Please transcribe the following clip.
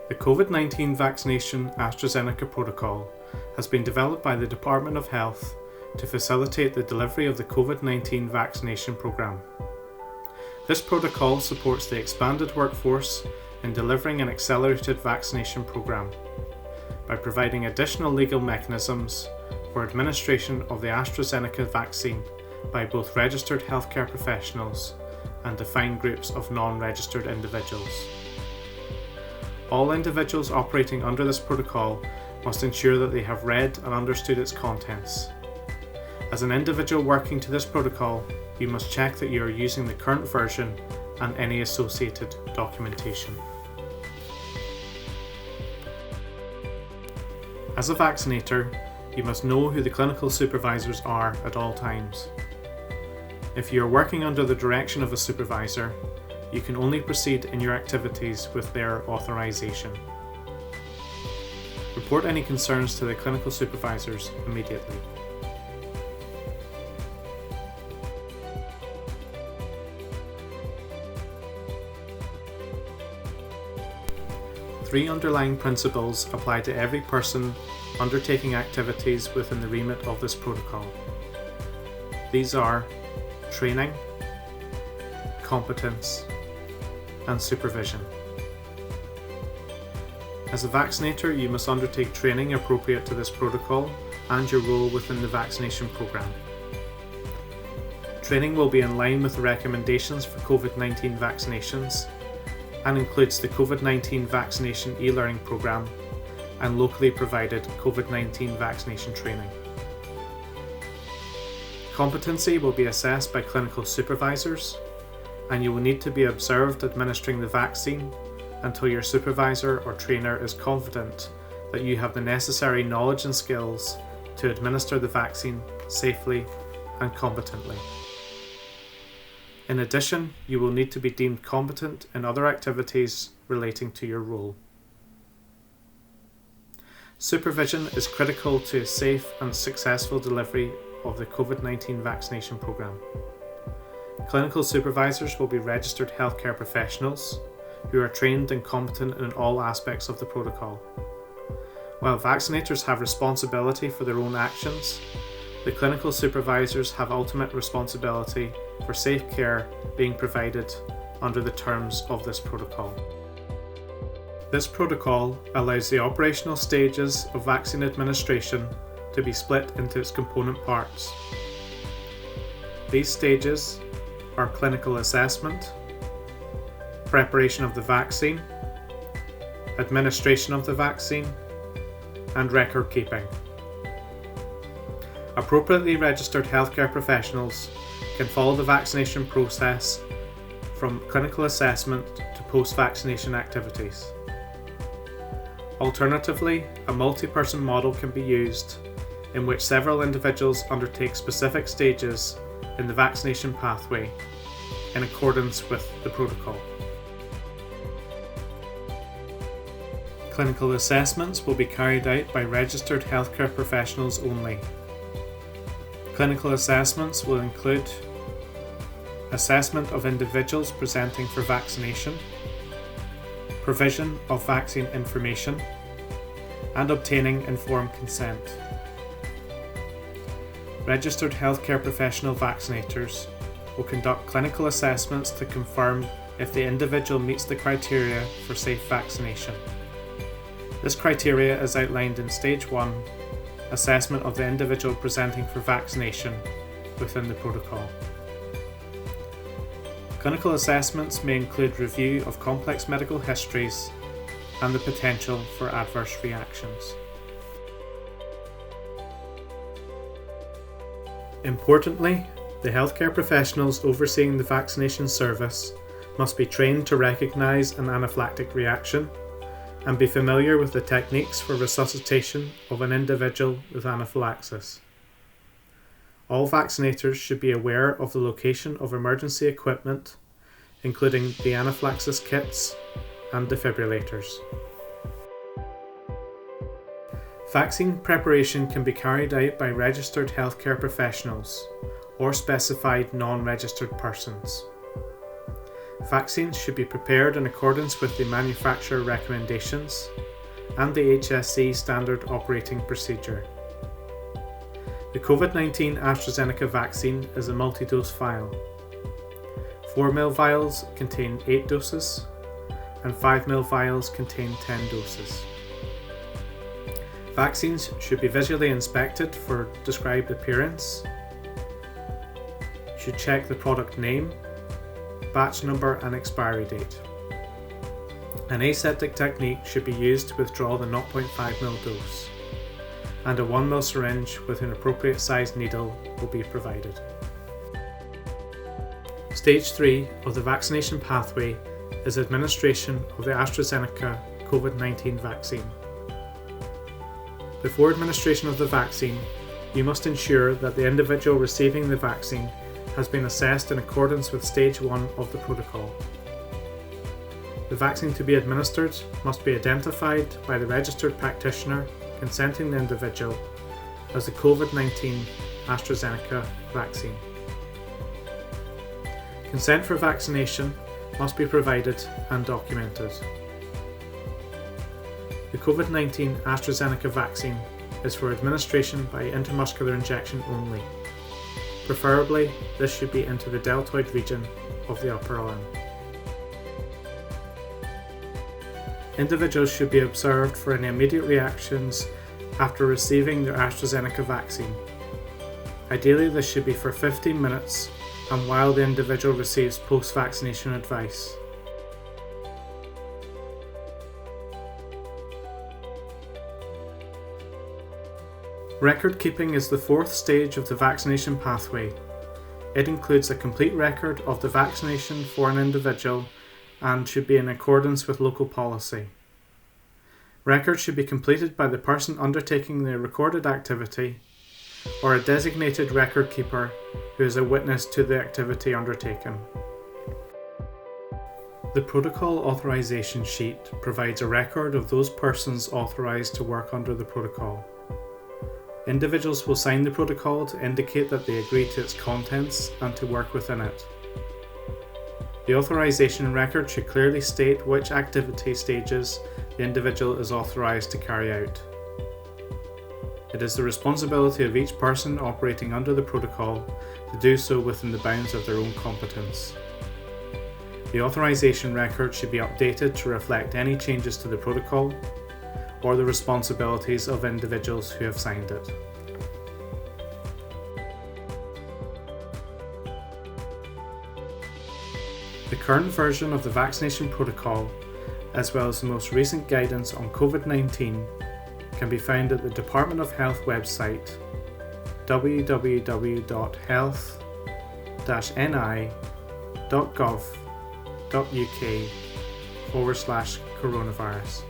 The COVID-19 vaccination AstraZeneca protocol has been developed by the Department of Health to facilitate the delivery of the COVID-19 vaccination programme. This protocol supports the expanded workforce in delivering an accelerated vaccination programme by providing additional legal mechanisms for administration of the AstraZeneca vaccine by both registered healthcare professionals and defined groups of non-registered individuals. All individuals operating under this protocol must ensure that they have read and understood its contents. As an individual working to this protocol, you must check that you are using the current version and any associated documentation. As a vaccinator, you must know who the clinical supervisors are at all times. If you are working under the direction of a supervisor, you can only proceed in your activities with their authorization. Report any concerns to the clinical supervisors immediately. Three underlying principles apply to every person undertaking activities within the remit of this protocol. These are training, competence, and supervision. As a vaccinator, you must undertake training appropriate to this protocol and your role within the vaccination programme. Training will be in line with the recommendations for COVID-19 vaccinations and includes the COVID-19 vaccination e-learning programme and locally provided COVID-19 vaccination training. Competency will be assessed by clinical supervisors, and you will need to be observed administering the vaccine until your supervisor or trainer is confident that you have the necessary knowledge and skills to administer the vaccine safely and competently. In addition, you will need to be deemed competent in other activities relating to your role. Supervision is critical to a safe and successful delivery of the COVID-19 vaccination programme. Clinical supervisors will be registered healthcare professionals who are trained and competent in all aspects of the protocol. While vaccinators have responsibility for their own actions, the clinical supervisors have ultimate responsibility for safe care being provided under the terms of this protocol. This protocol allows the operational stages of vaccine administration to be split into its component parts. These stages are clinical assessment, preparation of the vaccine, administration of the vaccine, and record keeping. Appropriately registered healthcare professionals can follow the vaccination process from clinical assessment to post-vaccination activities. Alternatively, a multi-person model can be used in which several individuals undertake specific stages in the vaccination pathway in accordance with the protocol. Clinical assessments will be carried out by registered healthcare professionals only. Clinical assessments will include assessment of individuals presenting for vaccination, provision of vaccine information, and obtaining informed consent. Registered healthcare professional vaccinators will conduct clinical assessments to confirm if the individual meets the criteria for safe vaccination. This criteria is outlined in Stage 1, assessment of the individual presenting for vaccination within the protocol. Clinical assessments may include review of complex medical histories and the potential for adverse reactions. Importantly, the healthcare professionals overseeing the vaccination service must be trained to recognise an anaphylactic reaction and be familiar with the techniques for resuscitation of an individual with anaphylaxis. All vaccinators should be aware of the location of emergency equipment, including the anaphylaxis kits and defibrillators. Vaccine preparation can be carried out by registered healthcare professionals or specified non-registered persons. Vaccines should be prepared in accordance with the manufacturer recommendations and the HSC Standard Operating Procedure. The COVID-19 AstraZeneca vaccine is a multi-dose vial. 4 ml vials contain 8 doses and 5 ml vials contain 10 doses. Vaccines should be visually inspected for described appearance. Should check the product name, batch number and expiry date. An aseptic technique should be used to withdraw the 0.5 ml dose, and a 1 ml syringe with an appropriate sized needle will be provided. Stage 3 of the vaccination pathway is administration of the AstraZeneca COVID-19 vaccine. Before administration of the vaccine, you must ensure that the individual receiving the vaccine has been assessed in accordance with Stage 1 of the protocol. The vaccine to be administered must be identified by the registered practitioner consenting the individual as the COVID-19 AstraZeneca vaccine. Consent for vaccination must be provided and documented. The COVID-19 AstraZeneca vaccine is for administration by intramuscular injection only. Preferably, this should be into the deltoid region of the upper arm. Individuals should be observed for any immediate reactions after receiving their AstraZeneca vaccine. Ideally, this should be for 15 minutes and while the individual receives post-vaccination advice. Record keeping is the 4th stage of the vaccination pathway. It includes a complete record of the vaccination for an individual and should be in accordance with local policy. Records should be completed by the person undertaking the recorded activity or a designated record keeper who is a witness to the activity undertaken. The protocol authorization sheet provides a record of those persons authorized to work under the protocol. Individuals will sign the protocol to indicate that they agree to its contents and to work within it. The authorization record should clearly state which activity stages the individual is authorized to carry out. It is the responsibility of each person operating under the protocol to do so within the bounds of their own competence. The authorization record should be updated to reflect any changes to the protocol or the responsibilities of individuals who have signed it. The current version of the vaccination protocol, as well as the most recent guidance on COVID-19, can be found at the Department of Health website www.health-ni.gov.uk/coronavirus.